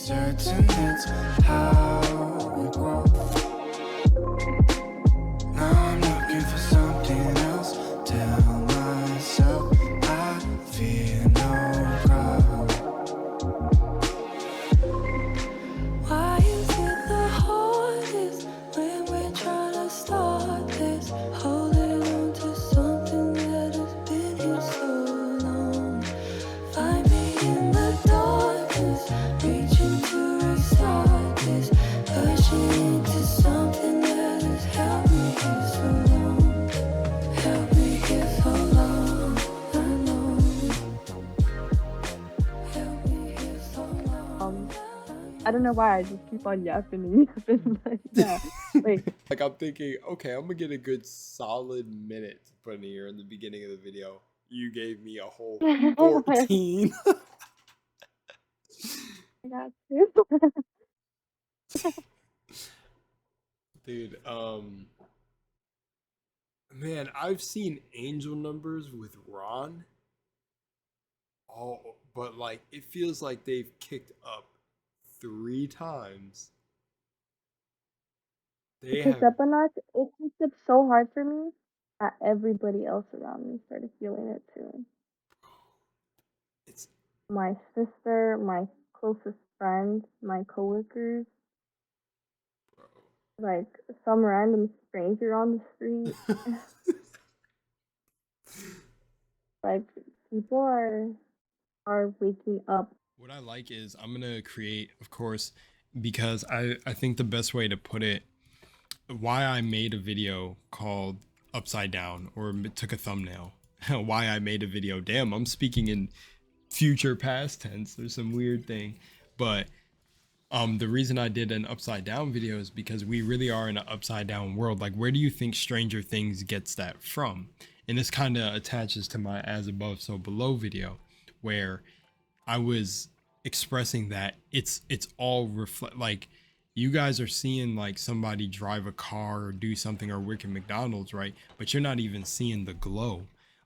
certain it's how we grow. Now I'm looking for something else. Tell myself I fear no crowd. Why is it the hardest when we're trying to start this? Holding on to something that has been here so long. Find me in the darkness, reaching to restart this, pushing into something that has held me here so long. Held me here so long, I know. Held me here so long. I don't know why I just keep on yapping and yapping. But yeah, wait. Like I'm thinking, okay, I'm gonna get a good solid minute to put in here in the beginning of the video. You gave me a whole 14. I got you. Dude, man, I've seen angel numbers with Ron. Oh, but like it feels like they've kicked up 3 times. They Picked have up a notch. It picked up so hard for me that everybody else around me started feeling it too. it's My sister, my closest friends, my coworkers, like some random stranger on the street. Like people are waking up. What I like is I'm gonna create, of course, because I think the best way to put it, why I made a video called Upside Down, or took a thumbnail, why I made a video. Damn, I'm speaking in future past tense. There's some weird thing, but the reason I did an upside down video is because we really are in an upside down world. Like, where do you think Stranger Things gets that from? And this kind of attaches to my as above so below video, where I was expressing that it's all reflect, like you guys are seeing like somebody drive a car or do something or work at McDonald's, right? But you're not even seeing the glow.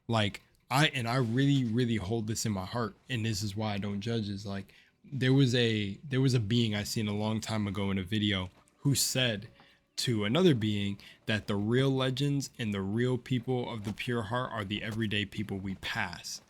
Like I really hold this in my heart, and this is why I don't judge, is like there was a being I seen a long time ago in a video who said to another being that the real legends and the real people of the pure heart are the everyday people we pass.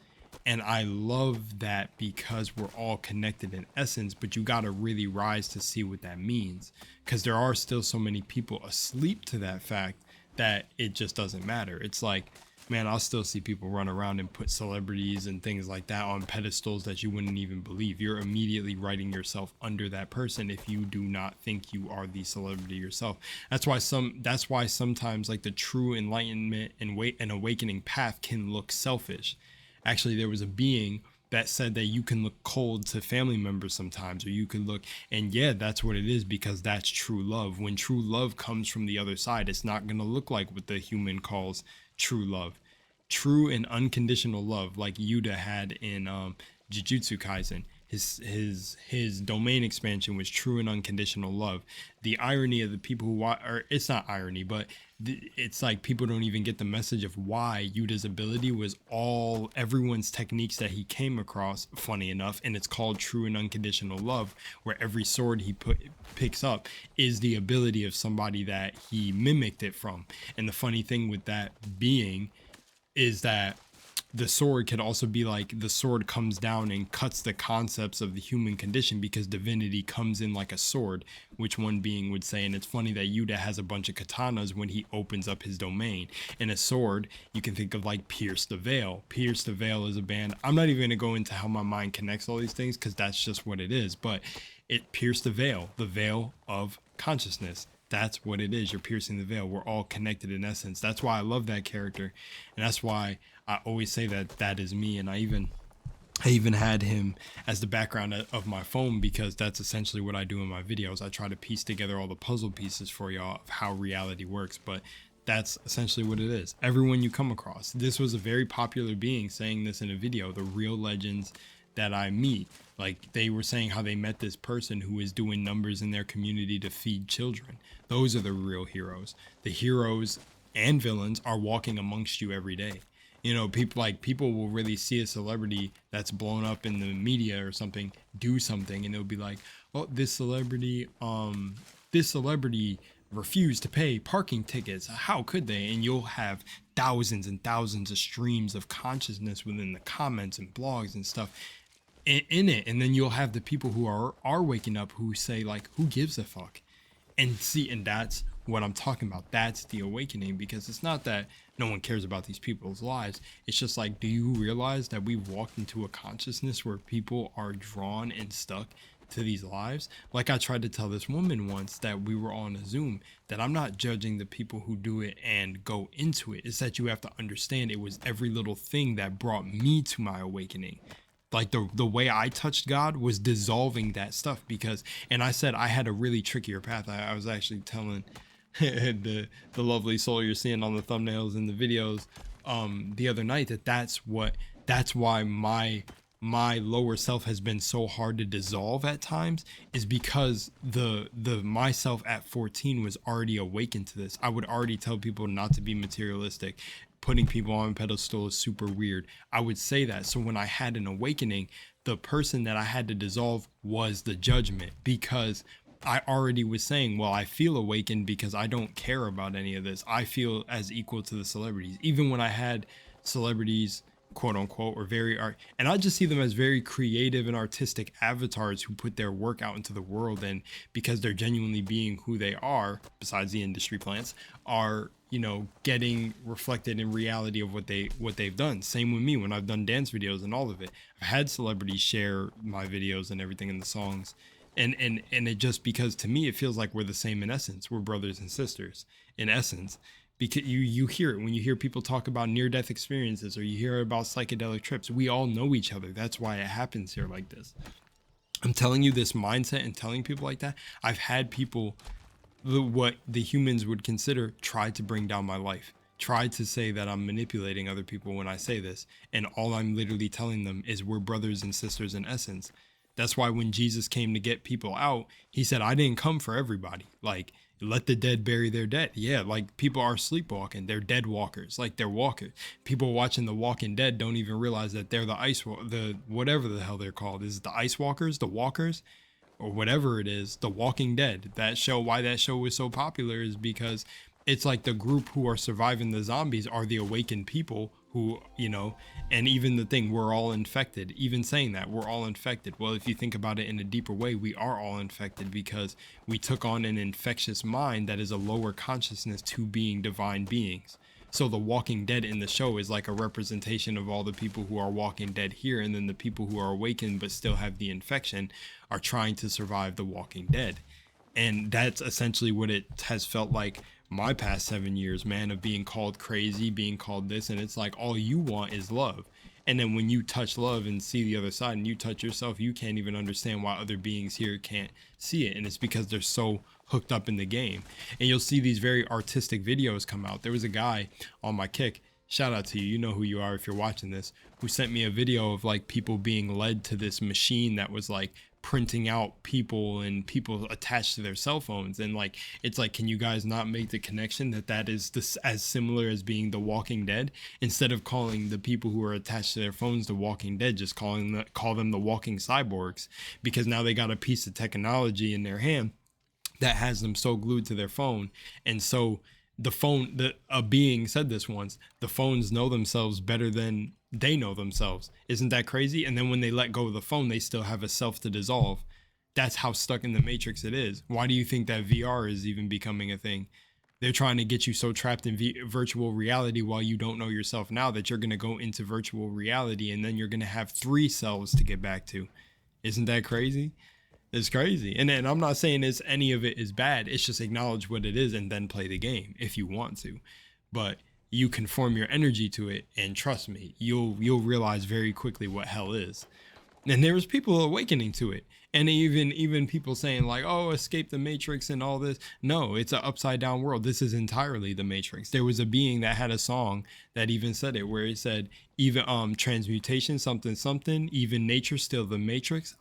And I love that because we're all connected in essence, but you got to really rise to see what that means, because there are still so many people asleep to that fact that it just doesn't matter. It's like, man, I'll still see people run around and put celebrities and things like that on pedestals that you wouldn't even believe. You're immediately writing yourself under that person if you do not think you are the celebrity yourself. That's why sometimes like the true enlightenment and awakening path can look selfish. Actually, there was a being that said that you can look cold to family members sometimes, or you could look, and yeah, that's what it is, because that's true love. When true love comes from the other side, it's not going to look like what the human calls true love. True and unconditional love, like Yuta had in Jujutsu Kaisen. His domain expansion was true and unconditional love. The irony of the people who or it's not irony, but it's like people don't even get the message of why Yuta's ability was all everyone's techniques that he came across, funny enough, and it's called true and unconditional love, where every sword he picks up is the ability of somebody that he mimicked it from. And the funny thing with that being is that the sword could also be like, the sword comes down and cuts the concepts of the human condition, because divinity comes in like a sword, which one being would say. And it's funny that Yuta has a bunch of katanas when he opens up his domain. And a sword, you can think of like Pierce the Veil. Pierce the Veil is a band. I'm not even going to go into how my mind connects all these things, because that's just what it is. But it pierced the veil of consciousness. That's what it is. You're piercing the veil. We're all connected in essence. That's why I love that character. And that's why I always say that that is me. And I even had him as the background of my phone, because that's essentially what I do in my videos. I try to piece together all the puzzle pieces for y'all of how reality works. But that's essentially what it is. Everyone you come across. This was a very popular being saying this in a video. The real legends that I meet, like they were saying how they met this person who is doing numbers in their community to feed children. Those are the real heroes. The heroes and villains are walking amongst you every day. You know, people will really see a celebrity that's blown up in the media or something do something, and they'll be like, oh, this celebrity refused to pay parking tickets, how could they? And you'll have thousands and thousands of streams of consciousness within the comments and blogs and stuff in it. And then you'll have the people who are waking up who say like, who gives a fuck? And see, and that's what I'm talking about. That's the awakening, because it's not that no one cares about these people's lives. It's just like, do you realize that we've walked into a consciousness where people are drawn and stuck to these lives? Like I tried to tell this woman once that we were on a Zoom, that I'm not judging the people who do it and go into it. It's that you have to understand it was every little thing that brought me to my awakening. Like the way I touched God was dissolving that stuff, because, and I said I had a really trickier path. I was actually telling the lovely soul you're seeing on the thumbnails and the videos the other night that's why my lower self has been so hard to dissolve at times, is because the myself at 14 was already awakened to this. I would already tell people not to be materialistic. Putting people on a pedestal is super weird. I would say that. So when I had an awakening, the person that I had to dissolve was the judgment, because I already was saying, well, I feel awakened because I don't care about any of this. I feel as equal to the celebrities. Even when I had celebrities, quote unquote, or very art, and I just see them as very creative and artistic avatars who put their work out into the world, and because they're genuinely being who they are, besides the industry plants, are, you know, getting reflected in reality of what they've done. Same with me when I've done dance videos and all of it. I've had celebrities share my videos and everything in the songs. And it just, because to me it feels like we're the same in essence. We're brothers and sisters in essence, because you hear it when you hear people talk about near-death experiences, or you hear about psychedelic trips. We all know each other. That's why it happens here like this. I'm telling you, this mindset and telling people like that, I've had people, what the humans would consider, try to bring down my life, try to say that I'm manipulating other people when I say this, and all I'm literally telling them is we're brothers and sisters in essence. That's why when Jesus came to get people out, he said, I didn't come for everybody. Like, let the dead bury their dead. Yeah, like people are sleepwalking. They're dead walkers. Like, they're walkers. People watching The Walking Dead don't even realize that they're the whatever the hell they're called. Is it the ice walkers, the walkers, or whatever it is, The Walking Dead. That show, why that show was so popular is because it's like the group who are surviving the zombies are the awakened people who, you know, and even the thing, we're all infected. Even saying that, we're all infected. Well, if you think about it in a deeper way, we are all infected because we took on an infectious mind that is a lower consciousness to being divine beings. So the Walking Dead in the show is like a representation of all the people who are walking dead here, and then the people who are awakened but still have the infection are trying to survive the Walking Dead. And that's essentially what it has felt like my past 7 years, man, of being called crazy, being called this, and it's like all you want is love. And then when you touch love and see the other side and you touch yourself, you can't even understand why other beings here can't see it. And it's because they're so hooked up in the game. And you'll see these very artistic videos come out. There was a guy on my kick, shout out to you, you know who you are if you're watching this, who sent me a video of like people being led to this machine that was like printing out people and people attached to their cell phones. And like, it's like, can you guys not make the connection that is this as similar as being The Walking Dead? Instead of calling the people who are attached to their phones The Walking Dead, just call them the walking cyborgs, because now they got a piece of technology in their hand that has them so glued to their phone. And so a being said this once, the phones know themselves better than they know themselves. Isn't that crazy? And then when they let go of the phone, they still have a self to dissolve. That's how stuck in the matrix it is. Why do you think that VR is even becoming a thing? They're trying to get you so trapped in virtual reality while you don't know yourself now that you're going to go into virtual reality, and then you're going to have 3 selves to get back to. Isn't that crazy? It's crazy. And then I'm not saying any of it is bad. It's just acknowledge what it is and then play the game if you want to. But you conform your energy to it, and trust me, you'll realize very quickly what hell is. And there was people awakening to it, and even people saying like, oh, escape the matrix and all this. No, it's an upside down world. This is entirely the matrix. There was a being that had a song that even said it, where it said, even transmutation something something, even nature still the matrix.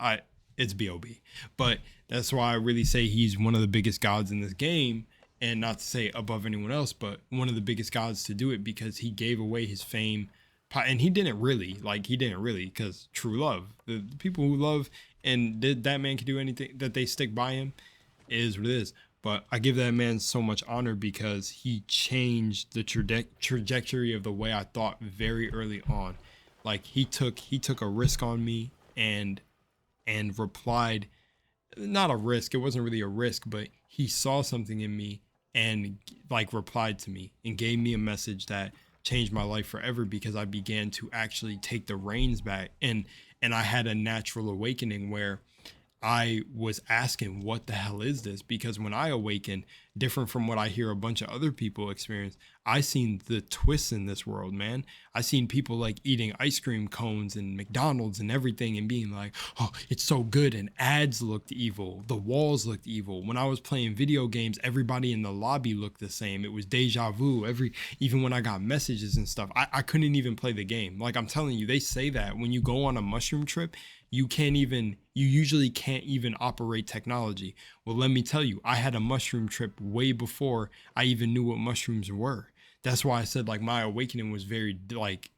It's B.O.B. But that's why I really say he's one of the biggest gods in this game. And not to say above anyone else, but one of the biggest gods to do it, because he gave away his fame and he didn't really, because true love, the people who love and did that man can do anything, that they stick by him, is what it is. But I give that man so much honor because he changed the trajectory of the way I thought very early on. Like he took a risk on me and replied, not a risk, it wasn't really a risk, but he saw something in me and like replied to me and gave me a message that changed my life forever, because I began to actually take the reins back, and I had a natural awakening where I was asking, what the hell is this? Because when I awakened, different from what I hear a bunch of other people experience, I seen the twists in this world, man. I seen people like eating ice cream cones and McDonald's and everything and being like, oh, it's so good. And ads looked evil. The walls looked evil. When I was playing video games, everybody in the lobby looked the same. It was deja vu. Even when I got messages and stuff, I couldn't even play the game. Like I'm telling you, they say that when you go on a mushroom trip, you usually can't even operate technology. Well, let me tell you, I had a mushroom trip way before I even knew what mushrooms were. That's why I said like my awakening was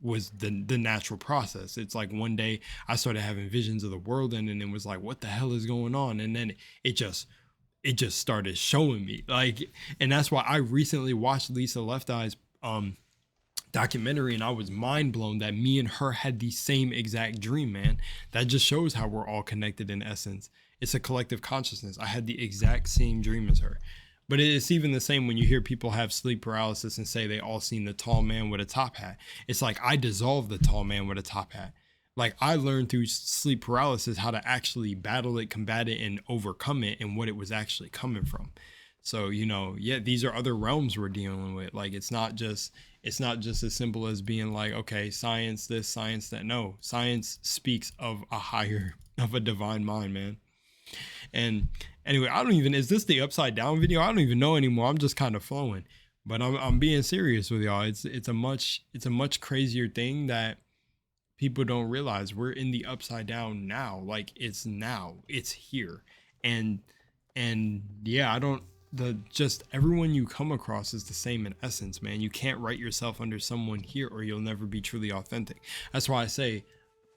was the natural process. It's like one day I started having visions of the world and it was like, what the hell is going on? And then it just started showing me like, and that's why I recently watched Lisa Left Eye's documentary, and I was mind blown that me and her had the same exact dream, man. That just shows how we're all connected in essence. It's a collective consciousness. I had the exact same dream as her. But it's even the same when you hear people have sleep paralysis and say they all seen the tall man with a top hat. It's like I dissolved the tall man with a top hat. Like I learned through sleep paralysis how to actually battle it, combat it, and overcome it, and what it was actually coming from. So, yeah, these are other realms we're dealing with. Like it's not just as simple as being like, okay, science this, science that. No, science speaks of of a divine mind, man. And anyway, is this the upside down video? I don't even know anymore. I'm just kind of flowing, but I'm being serious with y'all. It's a much crazier thing that people don't realize. We're in the upside down now. Like it's here. And yeah, just everyone you come across is the same in essence, man. You can't write yourself under someone here or you'll never be truly authentic. That's why I say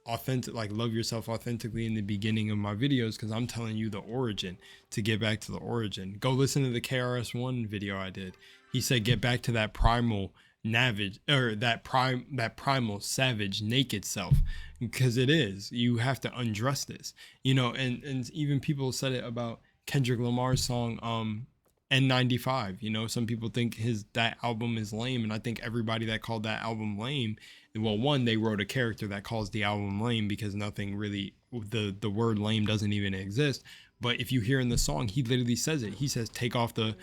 authentic, like love yourself authentically in the beginning of my videos, because I'm telling you the origin. To get back to the origin, go listen to the KRS-One video I did. He said get back to that primal navage, or that primal savage naked self, because it is. You have to undress this, and even people said it about Kendrick Lamar's song N95. Some people think that album is lame, and I think everybody that called that album lame, well, one, they wrote a character that calls the album lame, because nothing really, the word lame doesn't even exist. But if you hear in the song, he literally says it. He says take off the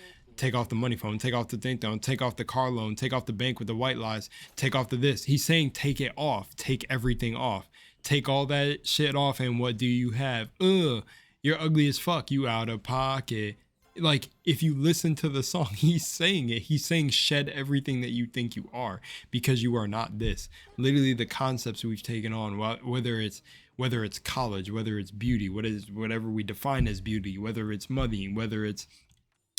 money phone, take off the thing down, take off the car loan, take off the bank with the white lies, take off the this. He's saying take it off, take everything off, take all that shit off, and what do you have? You're ugly as fuck, you out of pocket. Like if you listen to the song, he's saying it. He's saying shed everything that you think you are, because you are not this. Literally the concepts we've taken on, whether it's college, whether it's beauty, whatever we define as beauty, whether it's money, whether it's,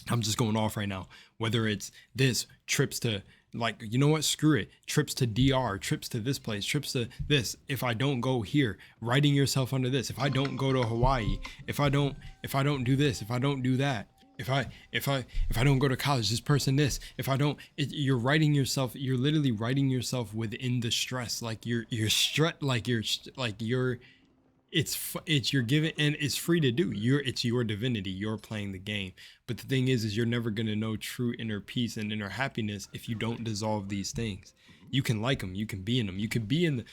I'm just going off right now, whether it's this, trips to, like, you know what, screw it, trips to DR, trips to this place, trips to this. If I don't go here, writing yourself under this. If I don't go to Hawaii, if I don't do this, if I don't do that, if I don't go to college, this person, this, if I don't, you're writing yourself, you're literally writing yourself within the stress. Like you're given, and it's free to do. It's your divinity. You're playing the game. But the thing is you're never going to know true inner peace and inner happiness if you don't dissolve these things. You can like them. You can be in them. You can be in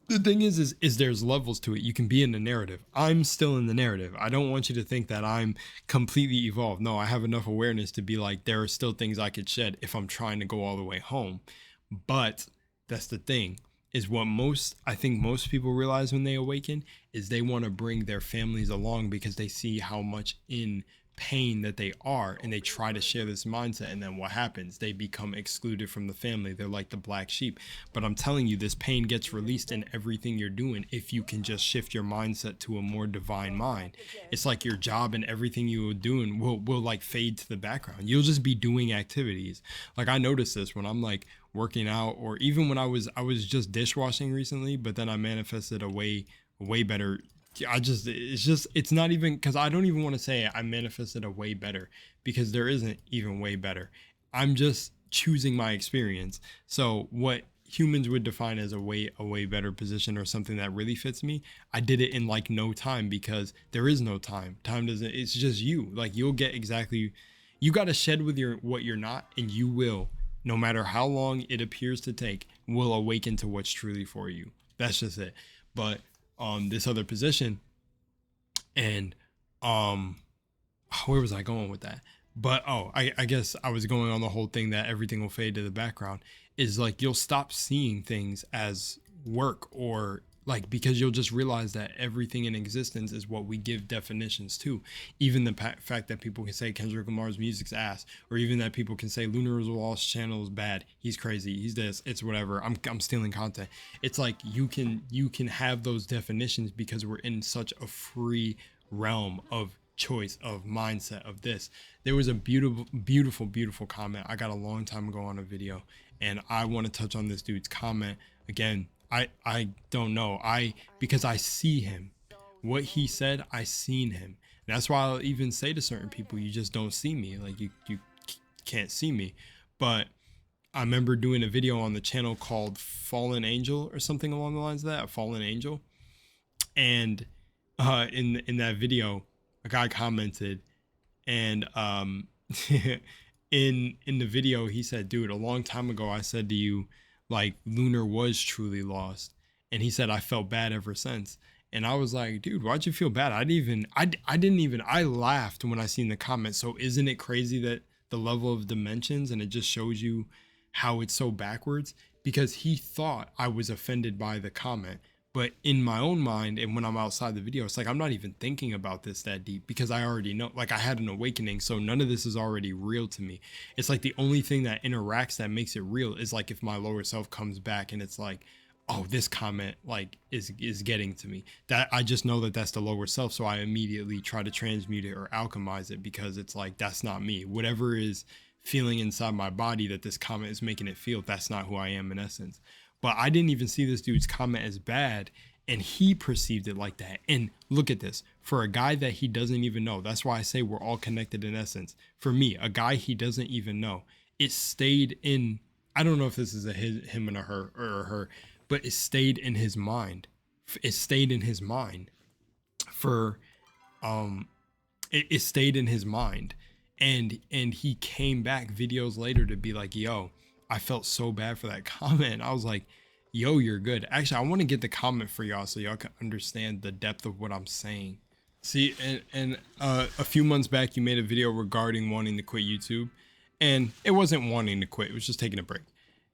the thing is there's levels to it. You can be in the narrative. I'm still in the narrative. I don't want you to think that I'm completely evolved. No, I have enough awareness to be like, there are still things I could shed if I'm trying to go all the way home. But that's the thing. Is what I think most people realize when they awaken is they want to bring their families along, because they see how much in pain that they are, and they try to share this mindset, and then what happens? They become excluded from the family. They're like the black sheep. But I'm telling you, this pain gets released in everything you're doing if you can just shift your mindset to a more divine mind. It's like your job and everything you're doing will like fade to the background. You'll just be doing activities. Like I notice this when I'm like working out, or even when I was just dishwashing recently, but then I manifested a way better. It's not even, because I don't even want to say I manifested a way better, because there isn't even way better. I'm just choosing my experience. So what humans would define as a way better position, or something that really fits me, I did it in like no time, because there is no time. Time doesn't, it's just you. Like, you'll get exactly, you got to shed with your what you're not, and you will, no matter how long it appears to take, will awaken to what's truly for you. That's just it. But this other position, and where was I going with that? But I guess I was going on the whole thing that everything will fade to the background, is like, you'll stop seeing things as work, or like, because you'll just realize that everything in existence is what we give definitions to. Even the fact that people can say Kendrick Lamar's music's ass, or even that people can say LUNARWASLOST channel is bad, he's crazy, he's this, it's whatever, I'm stealing content. It's like, you can have those definitions because we're in such a free realm of choice, of mindset, of this. There was a beautiful comment I got a long time ago on a video, and I want to touch on this dude's comment again. I don't know, because I see him, what he said, I seen him. And that's why I'll even say to certain people, you just don't see me, like you can't see me. But I remember doing a video on the channel called Fallen Angel, or something along the lines of that, a Fallen Angel. And in that video, a guy commented, and in the video he said, dude, a long time ago I said to you, like, Lunar was truly lost. And he said, I felt bad ever since. And I was like, dude, why'd you feel bad? I laughed when I seen the comment. So isn't it crazy that the level of dimensions, and it just shows you how it's so backwards? Because he thought I was offended by the comment. But in my own mind, and when I'm outside the video, it's like, I'm not even thinking about this that deep, because I already know, like, I had an awakening. So none of this is already real to me. It's like the only thing that interacts that makes it real is like if my lower self comes back and it's like, oh, this comment like is getting to me. That I just know that that's the lower self. So I immediately try to transmute it or alchemize it, because it's like, that's not me. Whatever is feeling inside my body that this comment is making it feel, that's not who I am in essence. But I didn't even see this dude's comment as bad, and he perceived it like that. And look at this, for a guy that he doesn't even know, that's why I say we're all connected in essence. For me, a guy he doesn't even know, it stayed in, I don't know if this is a him and a her, or a her, but it stayed in his mind. It stayed in his mind for, it stayed in his mind. And he came back videos later to be like, yo, I felt so bad for that comment. I was like, yo, you're good. Actually, I want to get the comment for y'all so y'all can understand the depth of what I'm saying. See, and a few months back, you made a video regarding wanting to quit YouTube, and it wasn't wanting to quit, it was just taking a break.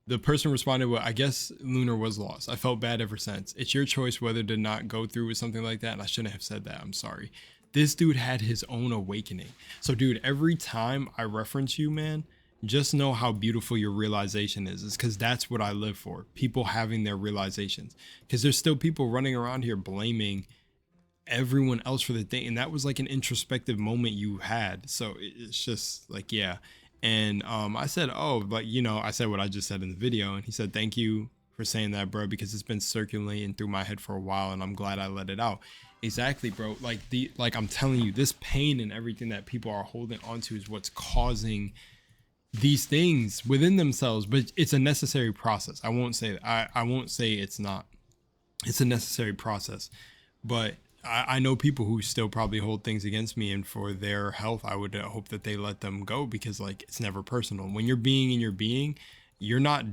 The person responded, well, I guess Lunar was lost. I felt bad ever since. It's your choice whether to not go through with something like that, and I shouldn't have said that. I'm sorry. This dude had his own awakening. So, dude, every time I reference you, man, just know how beautiful your realization is because that's what I live for. People having their realizations, because there's still people running around here blaming everyone else for the thing. And that was like an introspective moment you had. So it's just like, yeah. And I said, oh, but you know, I said what I just said in the video, and he said, thank you for saying that, bro, because it's been circulating through my head for a while and I'm glad I let it out. Exactly, bro. Like I'm telling you, this pain and everything that people are holding onto is what's causing these things within themselves. But it's a necessary process. I won't say I won't say it's not. It's a necessary process. But I know people who still probably hold things against me, and for their health, I would hope that they let them go, because like it's never personal. When you're being in your being, you're not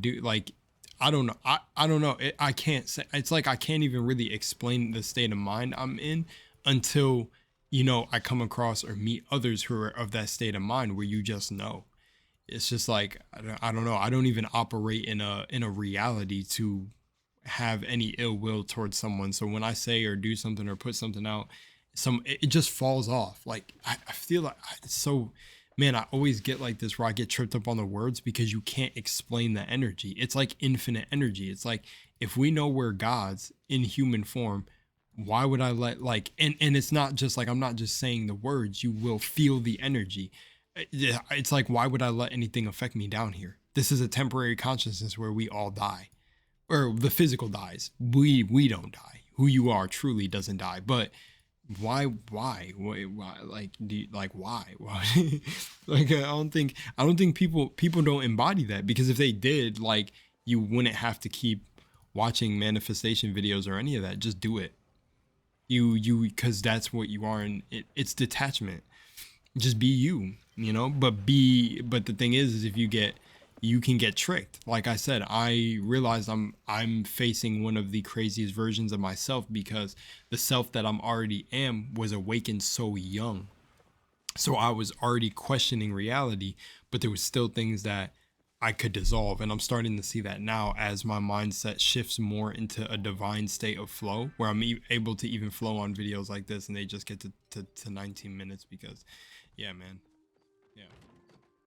I don't know. I don't know. I can't say. It's like I can't even really explain the state of mind I'm in until, you know, I come across or meet others who are of that state of mind where you just know. It's just like, I don't know. I don't even operate in a reality to have any ill will towards someone. So when I say or do something or put something out, it just falls off. Like I feel like it's so, man, I always get like this where I get tripped up on the words because you can't explain the energy. It's like infinite energy. It's like, if we know we're gods in human form, why would I let and it's not just like, I'm not just saying the words, you will feel the energy. It's like, why would I let anything affect me down here? This is a temporary consciousness where we all die, or the physical dies. We don't die. Who you are truly doesn't die. But why like why like I don't think people don't embody that, because if they did, like, you wouldn't have to keep watching manifestation videos or any of that. Just do it. You because that's what you are, and it's detachment. Just be you, you know. But the thing is if you can get tricked. Like I said, I realized I'm facing one of the craziest versions of myself, because the self that I'm already am was awakened so young. So I was already questioning reality, but there was still things that I could dissolve. And I'm starting to see that now as my mindset shifts more into a divine state of flow, where I'm able to even flow on videos like this, and they just get to 19 minutes because, yeah, man. Yeah.